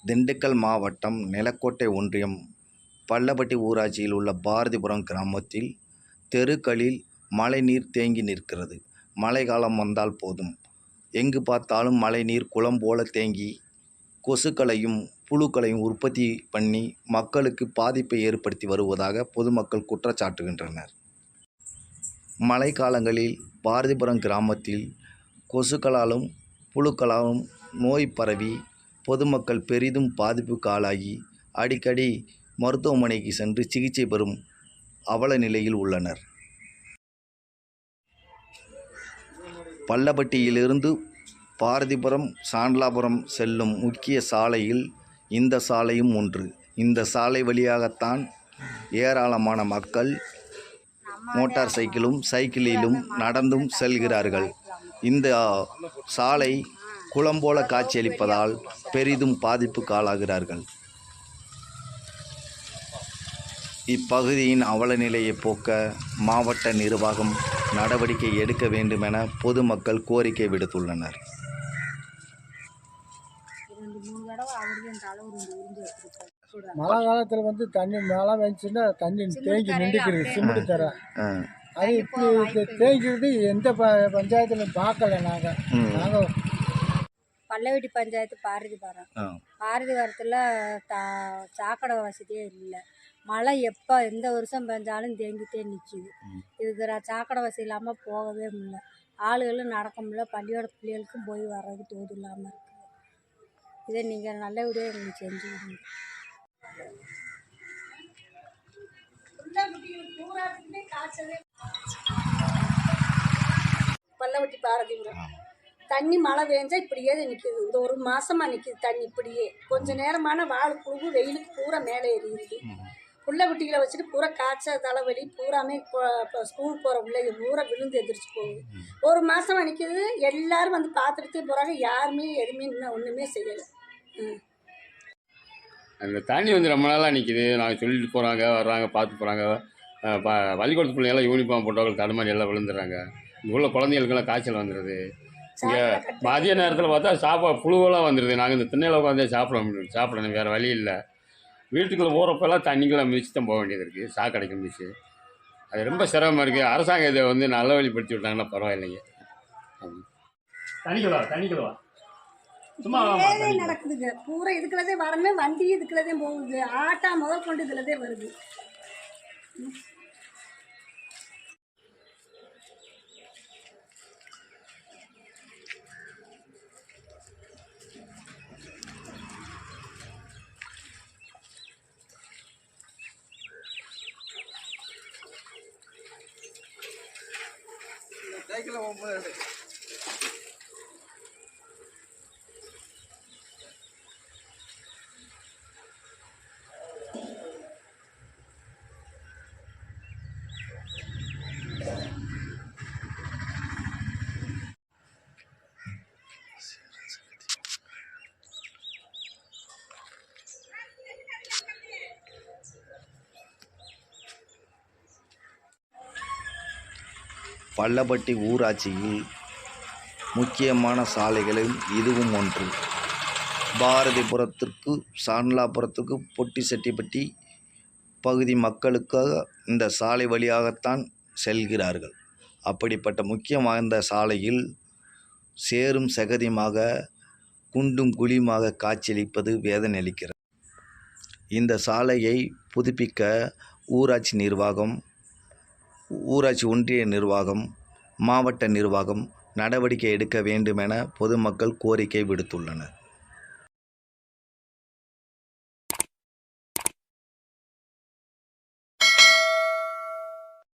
திண்டுக்கல் மாவட்டம் நிலக்கோட்டை ஒன்றியம் பள்ளப்பட்டி ஊராட்சியில் உள்ள பாரதிபுரம் கிராமத்தில் தெருக்களில் மழைநீர் தேங்கி நிற்கிறது. மழைக்காலம் வந்தால் போதும், எங்கு பார்த்தாலும் மழைநீர் குளம் போல தேங்கி கொசுக்களையும் புழுக்களையும் உற்பத்தி பண்ணி மக்களுக்கு பாதிப்பை ஏற்படுத்தி வருவதாக பொதுமக்கள் குற்றச்சாட்டுகின்றனர். மழைக்காலங்களில் பாரதிபுரம் கிராமத்தில் கொசுக்களாலும் புழுக்களாலும் நோய் பரவி பொதுமக்கள் பெரிதும் பாதிப்புக்கு ஆளாகி அடிக்கடி மருத்துவமனைக்கு சென்று சிகிச்சை பெறும் அவல நிலையில் உள்ளனர். பள்ளப்பட்டியிலிருந்து பாரதிபுரம் சாண்டலாபுரம் செல்லும் முக்கிய சாலையில் இந்த சாலையும் ஒன்று. இந்த சாலை வழியாகத்தான் ஏராளமான மக்கள் மோட்டார் சைக்கிளும் சைக்கிளிலும் நடந்தும் செல்கிறார்கள். இந்த சாலை குளம் போல காட்சியளிப்பதால் பெரிதும் பாதிப்புக்கு ஆளாகிறார்கள். இப்பகுதியின் அவல நிலையை போக்க மாவட்ட நிர்வாகம் நடவடிக்கை எடுக்க வேண்டுமென பொதுமக்கள் கோரிக்கை விடுத்துள்ளனர். மழை காலத்தில் தண்ணி மழை வந்துச்சுன்னா தண்ணி தேங்கி நின்றுக்கிறது, சிமெண்ட் தர அது இப்படி தேங்கிறது எந்த பஞ்சாயத்துலையும் பார்க்கல. நாங்கள் பள்ளவட்டி பஞ்சாயத்து பாரதிபுரத்தில் சாக்கடை வசதியே இல்லை. மழை எப்போ எந்த வருஷம் பெஞ்சாலும் தேங்கிட்டே நிற்கிது. இதுக்கு சாக்கடை வசதி இல்லாமல் போகவே முடியல. ஆளுகளும் நடக்க முடியல. பள்ளியோட பிள்ளைகளுக்கும் போய் வர்றது தோது இல்லாமல் இருக்குது. இதை நீங்கள் நல்லபடியாக எங்களுக்கு செஞ்சு விடுங்க. பள்ளவட்டி பாரதிபுரம் தண்ணி மழை பெஞ்சா இப்படியே நிற்கிது. இந்த ஒரு மாசமாக நிற்கிது தண்ணி இப்படியே. கொஞ்சம் நேரமான வாழ் புழுகு வெயிலுக்கு பூரா மேலே ஏறிடுது. புள்ள குட்டிகளை வச்சுட்டு பூரா காய்ச்சல் தலைவலி பூராமே ஸ்கூல் போகிற பிள்ளைங்க பூரா விழுந்து எதிர்த்து போகுது. ஒரு மாதமாக நிற்கிது. எல்லோரும் வந்து பார்த்துட்டு போகிறாங்க. யாருமே எதுவுமே இன்னும் ஒன்றுமே செய்யலை. அந்த தண்ணி ரொம்ப நாளாக நிற்கிது. நாங்கள் சொல்லிட்டு போகிறாங்க, வர்றாங்க, பார்த்து போகிறாங்க. பள்ளிக்கூடத்து பிள்ளைங்கெல்லாம் யூனிஃபார்ம் போட்டவங்க தடுமாறி எல்லாம் விழுந்துடுறாங்க. இங்கே உள்ள குழந்தைகளுக்கெல்லாம் காய்ச்சல் வந்துடுது. இங்கே மதிய நேரத்தில் பார்த்தா புழுவெல்லாம் வந்துடுது. நாங்கள் இந்த திண்ணையில் உட்காந்து சாப்பிடணும், வேறு வழி இல்லை. வீட்டுக்குள்ளே போகிறப்பெல்லாம் தண்ணிக்குள்ளே மிதிச்சு தான் போக வேண்டியது இருக்குது. சாக்கடைக்கு மிதிச்சு அது ரொம்ப சிரமமாக இருக்குது. அரசாங்கம் இதை நல்ல வழிப்படுத்தி விட்டாங்கன்னா பரவாயில்லைங்க. தண்ணிக்குள்ளவா சும்மா நடக்குதுங்க. பூரா இதுக்குள்ளதே வரமே, வண்டி இதுக்குள்ளதே போகுது. ஆட்டா முதல் கொண்டு இதுலதே வருது. பள்ளப்பட்டி ஊராட்சியில் முக்கியமான சாலைகளில் இதுவும் ஒன்று. பாரதிபுரத்திற்கு சாண்டலாபுரத்துக்கு பொட்டிசெட்டிப்பட்டி பகுதி மக்களுக்காக இந்த சாலை வழியாகத்தான் செல்கிறார்கள். அப்படிப்பட்ட முக்கியம் வாய்ந்த சாலையில் சேரும் சகதியுமாக குண்டும் குழியுமாக காட்சியளிப்பது வேதனை அளிக்கிறது. இந்த சாலையை புதுப்பிக்க ஊராட்சி நிர்வாகம், ஊராட்சி ஒன்றிய நிர்வாகம், மாவட்ட நிர்வாகம் நடவடிக்கை எடுக்க வேண்டுமென பொதுமக்கள் கோரிக்கை விடுத்துள்ளனர்.